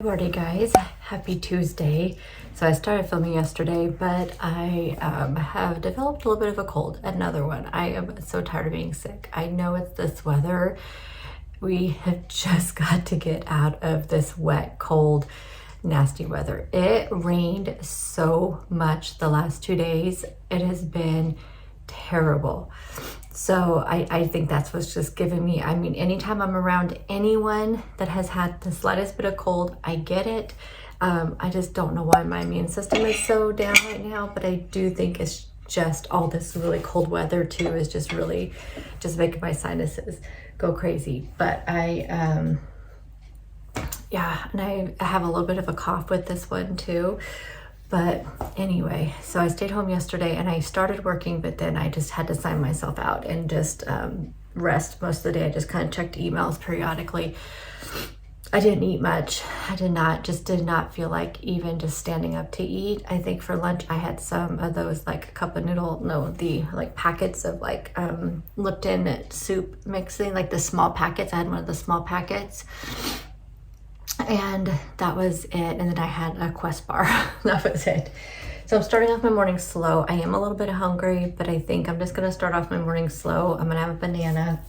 Good morning, guys. Happy Tuesday. So I started filming yesterday, but I have developed a little bit of a cold, another one. I am so tired of being sick. I know it's this weather. We have just got to get out of this wet, cold, nasty weather. It rained so much the last 2 days. It has been terrible. So I think that's what's just giving me, I mean, anytime I'm around anyone that has had the slightest bit of cold, I get it. I just don't know why my immune system is so down right now, but I do think it's just all this really cold weather too is just really just making my sinuses go crazy. But yeah, and I have a little bit of a cough with this one too. But anyway, so I stayed home yesterday and I started working, but then I just had to sign myself out and just rest most of the day. I just kind of checked emails periodically. I didn't eat much. I did not feel like even just standing up to eat. I think for lunch I had some of those like a cup of the like packets of like Lipton soup mixing, like the small packets. I had one of the small packets. And that was it. And then I had a Quest bar. That was it. So I'm starting off my morning slow. I am a little bit hungry, but I think I'm just gonna start off my morning slow. I'm gonna have a banana.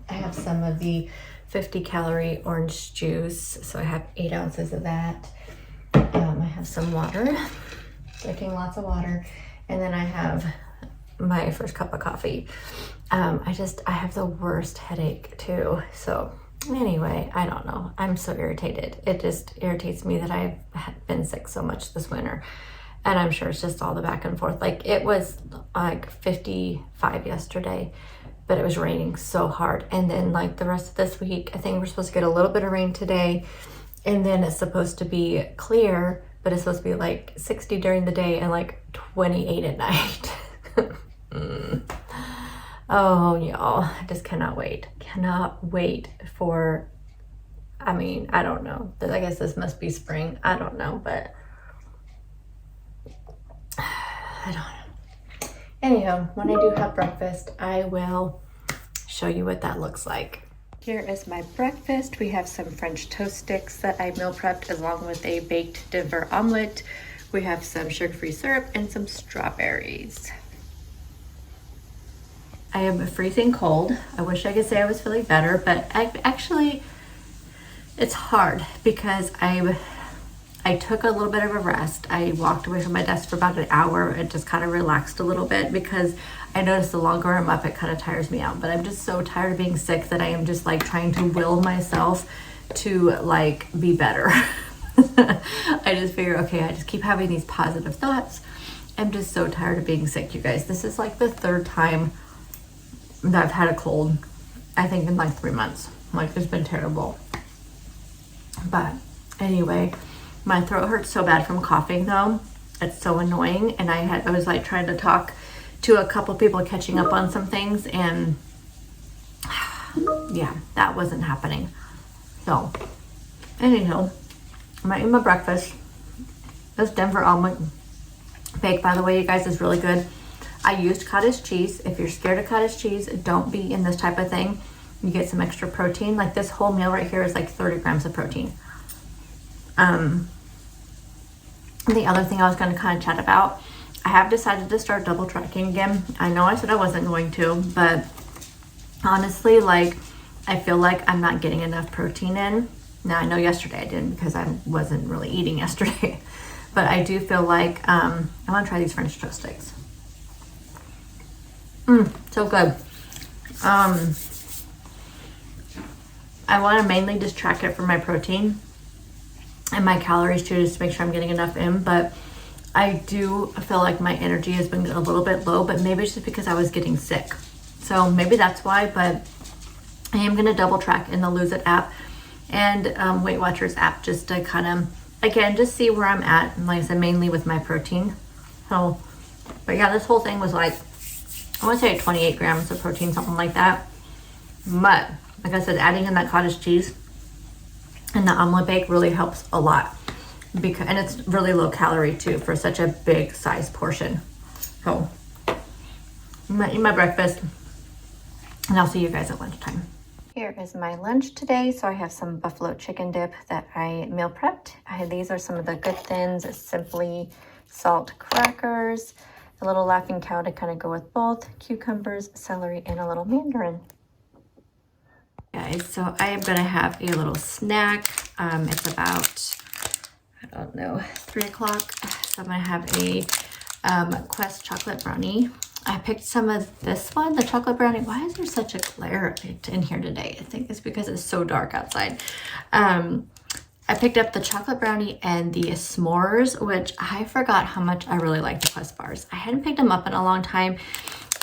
I have some of the 50-calorie orange juice. So I have 8 ounces of that. I have some water, drinking lots of water. And then I have my first cup of coffee. I have the worst headache too. So anyway, I don't know. I'm so irritated. It just irritates me that I've been sick so much this winter. And I'm sure it's just all the back and forth. Like it was like 55 yesterday, but it was raining so hard. And then like the rest of this week, I think we're supposed to get a little bit of rain today. And then it's supposed to be clear, but it's supposed to be like 60 during the day and like 28 at night. Oh, y'all, I just cannot wait. Cannot wait for, I mean, I don't know. I guess this must be spring. I don't know, but I don't know. Anyhow, when I do have breakfast, I will show you what that looks like. Here is my breakfast. We have some French toast sticks that I meal prepped along with a baked Denver omelet. We have some sugar-free syrup and some strawberries. I am freezing cold. I wish I could say I was feeling better, but actually it's hard because I took a little bit of a rest. I walked away from my desk for about an hour and just kind of relaxed a little bit because I noticed the longer I'm up, it kind of tires me out. But I'm just so tired of being sick that I am just like trying to will myself to like be better. I just figure, okay, I just keep having these positive thoughts. I'm just so tired of being sick, you guys. This is like the 3rd time that I've had a cold, I think in like 3 months. Like it's been terrible. But anyway, my throat hurts so bad from coughing though. It's so annoying. And I was like trying to talk to a couple people, catching up on some things, and yeah, that wasn't happening. So anyhow, I'm eating my breakfast. This Denver omelet bake, by the way, you guys, is really good. I used cottage cheese. If you're scared of cottage cheese, don't be in this type of thing. You get some extra protein. Like this whole meal right here is like 30 grams of protein. The other thing I was going to kind of chat about, I have decided to start double tracking again. I know I said I wasn't going to, but honestly, like I feel like I'm not getting enough protein in. Now I know yesterday I didn't because I wasn't really eating yesterday, but I do feel like I want to try these French toast sticks. So good. I want to mainly just track it for my protein and my calories too, just to make sure I'm getting enough in. But I do feel like my energy has been a little bit low, but maybe it's just because I was getting sick. So maybe that's why, but I am going to double track in the Lose It app and Weight Watchers app just to kind of, again, just see where I'm at. And like I said, mainly with my protein. So, but yeah, this whole thing was like, I want to say 28 grams of protein, something like that. But like I said, adding in that cottage cheese and the omelet bake really helps a lot. And it's really low calorie too for such a big size portion. So I'm gonna eat my breakfast and I'll see you guys at lunchtime. Here is my lunch today. So I have some buffalo chicken dip that I meal prepped. These are some of the Good Thins Simply Salt crackers, a little Laughing Cow to kind of go with both, cucumbers, celery, and a little mandarin. Guys, so I am gonna have a little snack. It's about, I don't know, 3 o'clock. So I'm gonna have a Quest chocolate brownie. I picked some of this one, the chocolate brownie. Why is there such a glare in here today? I think it's because it's so dark outside. I picked up the chocolate brownie and the s'mores, which I forgot how much I really like the Quest bars. I hadn't picked them up in a long time.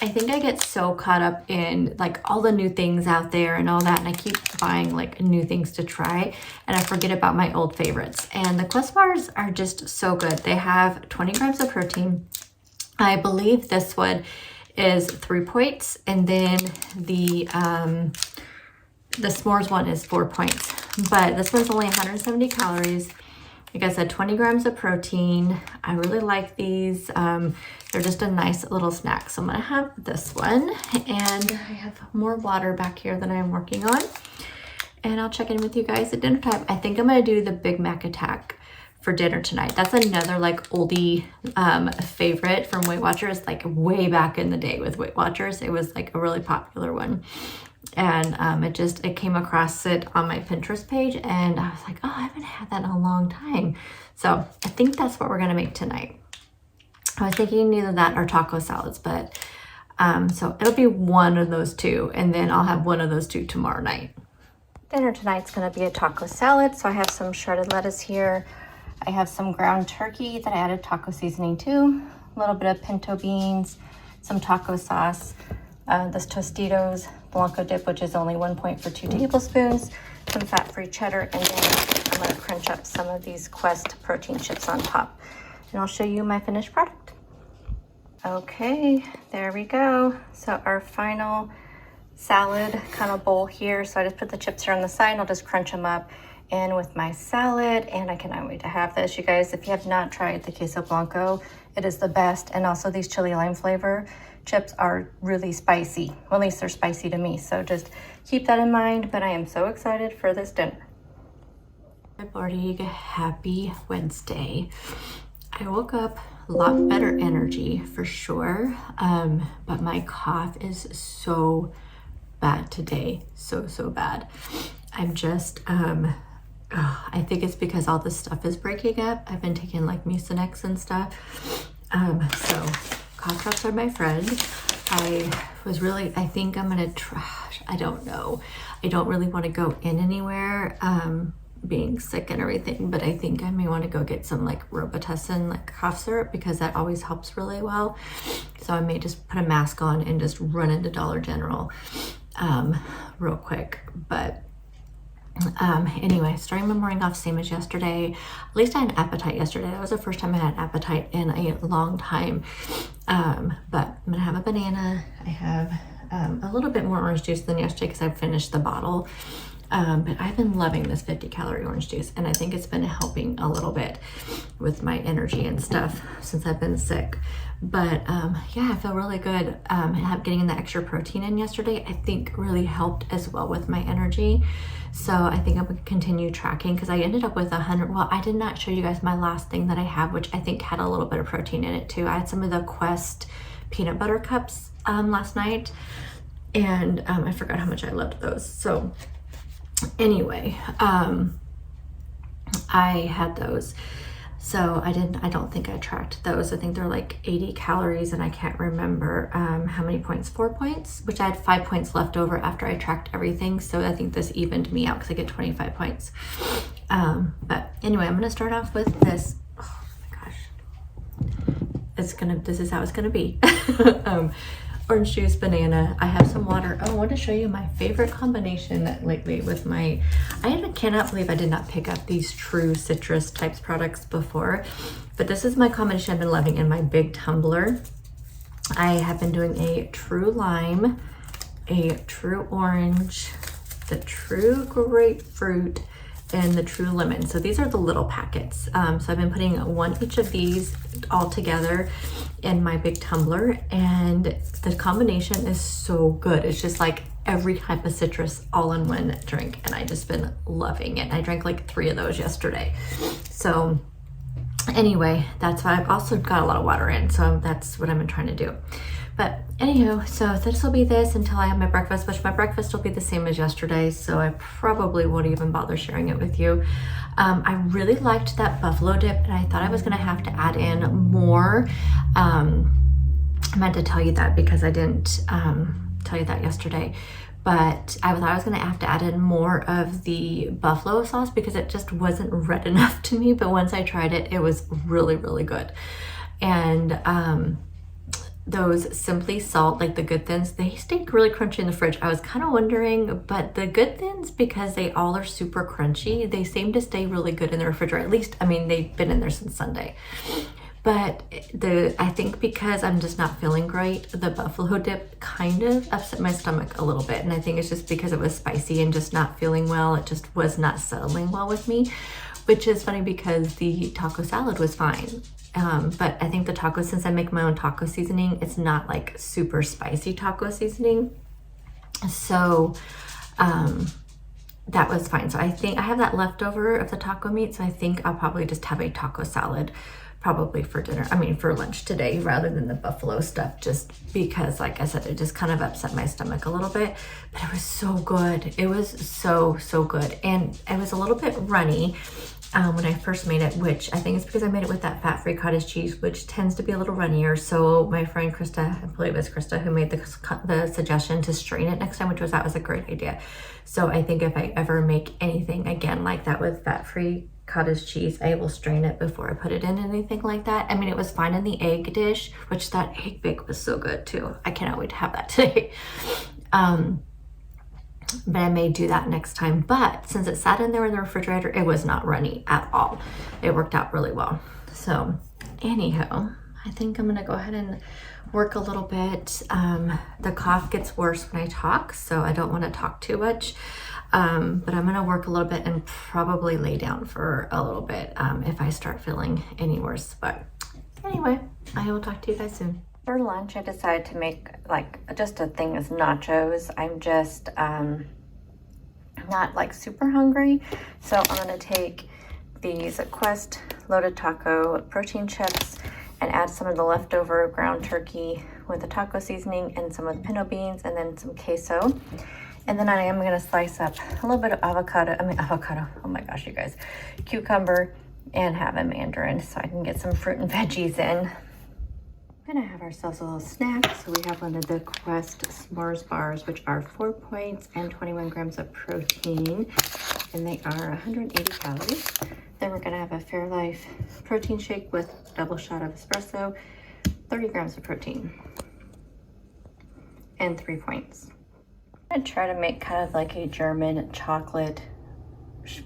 I think I get so caught up in like all the new things out there and all that, and I keep buying like new things to try, and I forget about my old favorites. And the Quest bars are just so good. They have 20 grams of protein. I believe this one is 3 points, and then the s'mores one is 4 points. But this one's only 170 calories. Like I said, 20 grams of protein. I really like these. They're just a nice little snack. So I'm gonna have this one, and I have more water back here that I'm working on. And I'll check in with you guys at dinner time. I think I'm gonna do the Big Mac Attack for dinner tonight. That's another like oldie favorite from Weight Watchers, like way back in the day with Weight Watchers. It was like a really popular one. And it came across it on my Pinterest page, and I was like, oh, I haven't had that in a long time. So I think that's what we're gonna make tonight. I was thinking either that or taco salads, but so it'll be one of those two, and then I'll have one of those two tomorrow night. Dinner tonight's gonna be a taco salad. So I have some shredded lettuce here. I have some ground turkey that I added taco seasoning to, a little bit of pinto beans, some taco sauce, this Tostitos Blanco dip, which is only 1 point for 2 tablespoons, some fat-free cheddar, and then I'm gonna crunch up some of these Quest protein chips on top. And I'll show you my finished product. Okay, there we go. So our final salad kind of bowl here. So I just put the chips here on the side, and I'll just crunch them up in with my salad, and I cannot wait to have this. You guys, if you have not tried the Queso Blanco, it is the best. And also these chili lime flavor chips are really spicy. Well, at least they're spicy to me. So just keep that in mind, but I am so excited for this dinner. Good morning, happy Wednesday. I woke up a lot better energy for sure, but my cough is so bad today, so bad. I'm just, I think it's because all this stuff is breaking up. I've been taking like Mucinex and stuff, so cough drops are my friend. I think I'm gonna try, I don't know. I don't really want to go in anywhere, being sick and everything, but I think I may want to go get some like Robitussin like cough syrup, because that always helps really well. So I may just put a mask on and just run into Dollar General real quick. But anyway, starting my morning off same as yesterday. At least I had an appetite yesterday. That was the first time I had an appetite in a long time. But I'm gonna have a banana. I have a little bit more orange juice than yesterday because I finished the bottle. But I've been loving this 50-calorie orange juice, and I think it's been helping a little bit with my energy and stuff since I've been sick. But yeah, I feel really good. Getting the extra protein in yesterday, I think really helped as well with my energy. So I think I'm gonna continue tracking, because I ended up with 100. Well, I did not show you guys my last thing that I have, which I think had a little bit of protein in it too. I had some of the Quest peanut butter cups last night, and I forgot how much I loved those. So anyway, I had those. So I don't think I tracked those. I think they're like 80 calories, and I can't remember how many points, 4 points, which I had 5 points left over after I tracked everything. So I think this evened me out because I get 25 points. But anyway, I'm gonna start off with this. Oh my gosh. This is how it's gonna be. Orange juice, banana. I have some water. Oh, I want to show you my favorite combination lately with I cannot believe I did not pick up these True Citrus types products before, but this is my combination I've been loving in my big tumbler. I have been doing a True Lime, a True Orange, the True Grapefruit, and the True Lemon. So these are the little packets. So I've been putting one each of these all together in my big tumbler, and the combination is so good. It's just like every type of citrus all in one drink, and I just been loving it. I drank like 3 of those yesterday. So anyway, that's why I've also got a lot of water in, so that's what I've been trying to do. But anywho, so this will be this until I have my breakfast, which my breakfast will be the same as yesterday, so I probably won't even bother sharing it with you. I really liked that buffalo dip, and I thought I was gonna have to add in more. I meant to tell you that because I didn't tell you that yesterday, but I thought I was gonna have to add in more of the buffalo sauce because it just wasn't red enough to me, but once I tried it, it was really, really good. And those Simply Salt, like the Good Thins, they stayed really crunchy in the fridge. I was kind of wondering, but the Good Thins, because they all are super crunchy, they seem to stay really good in the refrigerator. At least, I mean, they've been in there since Sunday. But I think because I'm just not feeling great, the buffalo dip kind of upset my stomach a little bit. And I think it's just because it was spicy and just not feeling well. It just was not settling well with me, which is funny because the taco salad was fine. But I think the taco, since I make my own taco seasoning, it's not like super spicy taco seasoning. So that was fine. So I think I have that leftover of the taco meat. So I think I'll probably just have a taco salad probably for dinner, for lunch today rather than the buffalo stuff, just because, like I said, it just kind of upset my stomach a little bit, but it was so good. It was so, so good. And it was a little bit runny when I first made it, which I think is because I made it with that fat-free cottage cheese, which tends to be a little runnier. So my friend Krista, I believe it's Krista, who made the suggestion to strain it next time, which that was a great idea. So I think if I ever make anything again like that with fat-free cottage cheese, I will strain it before I put it in anything like that. It was fine in the egg dish, which that egg bake was so good too. I cannot wait to have that today. But I may do that next time. But since it sat in there in the refrigerator, it was not runny at all. It worked out really well. So anyhow, I think I'm gonna go ahead and work a little bit. The cough gets worse when I talk, so I don't want to talk too much. But I'm gonna work a little bit and probably lay down for a little bit if I start feeling any worse. But anyway, I will talk to you guys soon. For lunch, I decided to make just a thing of nachos. I'm just not super hungry, so I'm gonna take these Quest loaded taco protein chips and add some of the leftover ground turkey with the taco seasoning and some of the pinto beans and then some queso. And then I am gonna slice up a little bit of avocado, oh my gosh, you guys, cucumber, and have a mandarin so I can get some fruit and veggies in. We're gonna have ourselves a little snack. So we have one of the Quest S'mores bars, which are 4 points and 21 grams of protein, and they are 180 calories. Then we're gonna have a Fairlife protein shake with a double shot of espresso, 30 grams of protein, and 3 points. I'm gonna try to make kind of like a German chocolate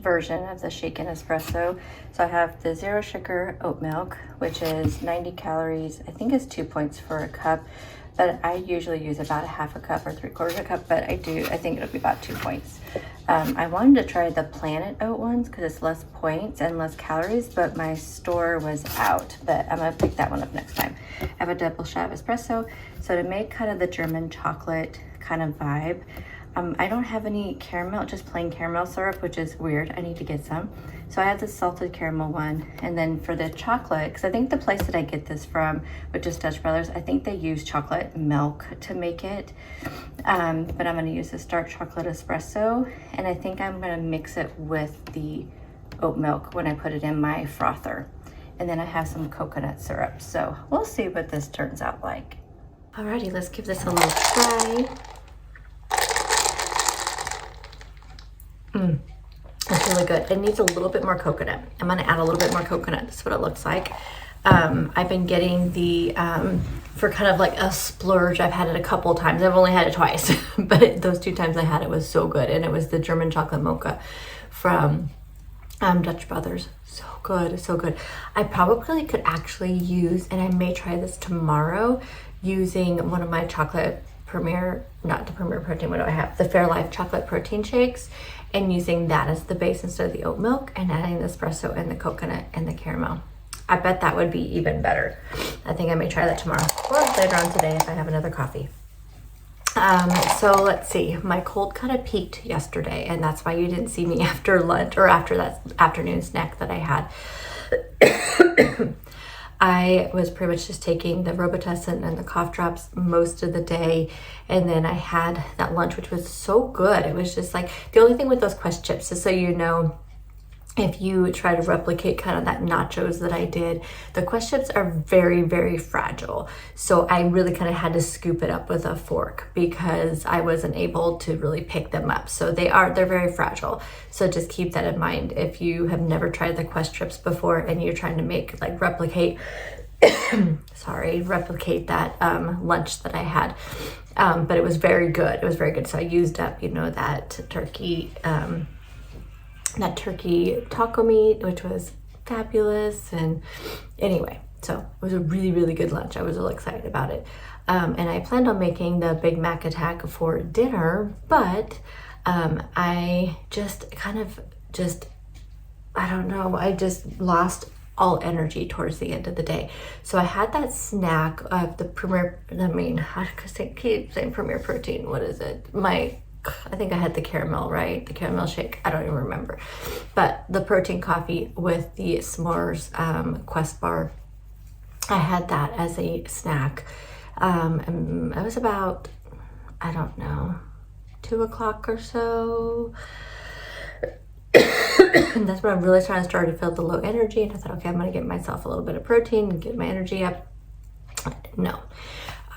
version of the shaken espresso. So I have the 0 sugar oat milk, which is 90 calories. I think it's 2 points for a cup, but I usually use about a half a cup or 3/4 a cup, but I think it'll be about 2 points. I wanted to try the Planet Oat ones because it's less points and less calories, but my store was out, but I'm gonna pick that one up next time. I have a double shot of espresso. So to make kind of the German chocolate kind of vibe, I don't have any caramel, just plain caramel syrup, which is weird. I need to get some. So I have the salted caramel one. And then for the chocolate, because I think the place that I get this from, which is Dutch Brothers, I think they use chocolate milk to make it. But I'm gonna use this dark chocolate espresso. And I think I'm gonna mix it with the oat milk when I put it in my frother. And then I have some coconut syrup. So we'll see what this turns out like. Alrighty, let's give this a little try. It's really good. It needs a little bit more coconut. I'm gonna add a little bit more coconut. That's what it looks like. I've been getting the, for kind of like a splurge, I've had it a couple times. I've only had it twice, but those 2 times I had it was so good. And it was the German chocolate mocha from Dutch Brothers. So good, so good. I probably could actually use, and I may try this tomorrow, using one of my chocolate Premier, not the Premier Protein, what do I have? The Fairlife chocolate protein shakes, and using that as the base instead of the oat milk, and adding the espresso and the coconut and the caramel. I bet that would be even better. I think I may try that tomorrow or later on today if I have another coffee. So let's see, my cold kind of peaked yesterday, and that's why you didn't see me after lunch or after that afternoon snack that I had. I was pretty much just taking the Robitussin and the cough drops most of the day, and then I had that lunch, which was so good. It was just like, the only thing with those Quest chips is, so you know, if you try to replicate kind of that nachos that I did, the Quest chips are very, very fragile. So I really kind of had to scoop it up with a fork because I wasn't able to really pick them up. So they're very fragile. So just keep that in mind if you have never tried the Quest chips before and you're trying to make, like, replicate that lunch that I had. But it was very good. It was very good. So I used up, you know, that turkey taco meat, which was fabulous. And anyway, so it was a really, really good lunch. I was really excited about it. And I planned on making the Big Mac attack for dinner, but I just I don't know, I just lost all energy towards the end of the day. So I had that snack of the I keep saying Premier Protein. What is it? I think I had the caramel, right? The caramel shake. I don't even remember. But the protein coffee with the s'mores Quest bar, I had that as a snack. And it was about, I don't know, 2 o'clock or so. And that's when I'm really trying to start to feel the low energy. And I thought, okay, I'm going to get myself a little bit of protein and get my energy up. No.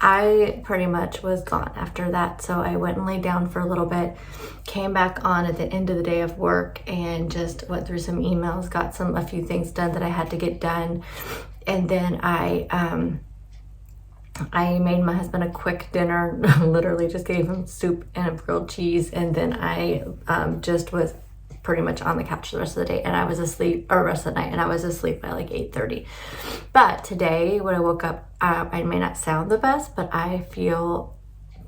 I pretty much was gone after that. So I went and laid down for a little bit, came back on at the end of the day of work, and just went through some emails, got a few things done that I had to get done. And then I made my husband a quick dinner, literally just gave him soup and a grilled cheese. And then I just was pretty much on the couch the rest of the day, and I was asleep, or rest of the night, and I was asleep by like 8:30. But today, when I woke up, I may not sound the best, but I feel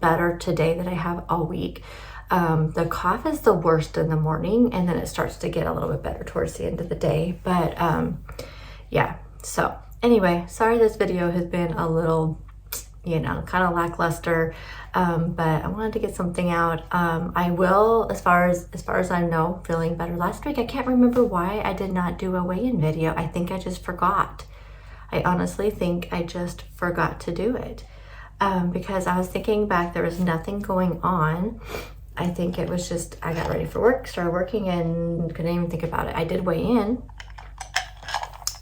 better today than I have all week. The cough is the worst in the morning, and then it starts to get a little bit better towards the end of the day. But yeah, so anyway, sorry this video has been a little, you know, kind of lackluster, but I wanted to get something out. I will, as far as I know, feeling better. Last week, I can't remember why I did not do a weigh-in video. I think I just forgot. I honestly think I just forgot to do it, because I was thinking back, there was nothing going on. I think it was just, I got ready for work, started working, and couldn't even think about it. I did weigh in.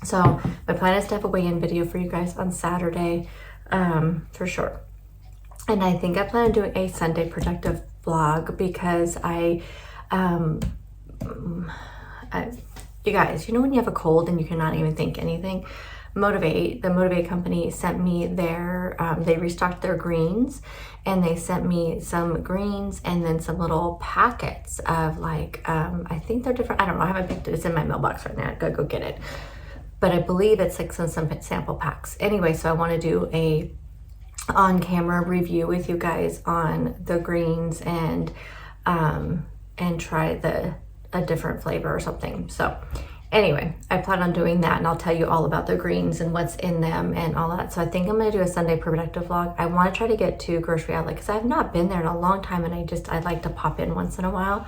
So my plan is to have a weigh-in video for you guys on Saturday. For sure. And I think I plan on doing a Sunday productive vlog because you guys, you know when you have a cold and you cannot even think anything? The Motivate company sent me they restocked their greens, and they sent me some greens and then some little packets of, like, I think they're different. I don't know. I haven't picked it. It's in my mailbox right now. I gotta go get it. But I believe it's like some sample packs. Anyway, so I want to do a on-camera review with you guys on the greens and try a different flavor or something. So anyway, I plan on doing that, and I'll tell you all about the greens and what's in them and all that. So I think I'm going to do a Sunday productive vlog. I want to try to get to Grocery Outlet because I've not been there in a long time, and I'd like to pop in once in a while.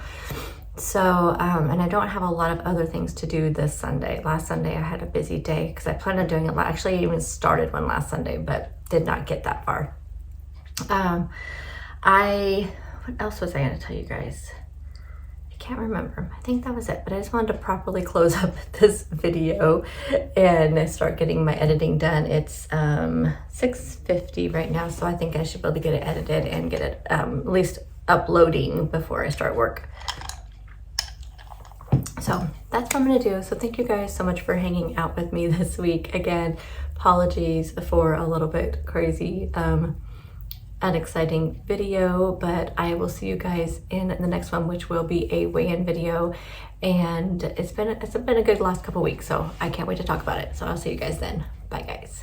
So, and I don't have a lot of other things to do this Sunday. Last Sunday I had a busy day because I planned on doing it. Actually, I even started one last Sunday, but did not get that far. What else was I going to tell you guys? I can't remember. I think that was it, but I just wanted to properly close up this video and start getting my editing done. It's 6:50 right now, so I think I should be able to get it edited and get it at least uploading before I start work. So that's what I'm going to do. So thank you guys so much for hanging out with me this week. Again, apologies for a little bit crazy, unexciting video, but I will see you guys in the next one, which will be a weigh-in video. And it's been a good last couple weeks, so I can't wait to talk about it. So I'll see you guys then. Bye, guys.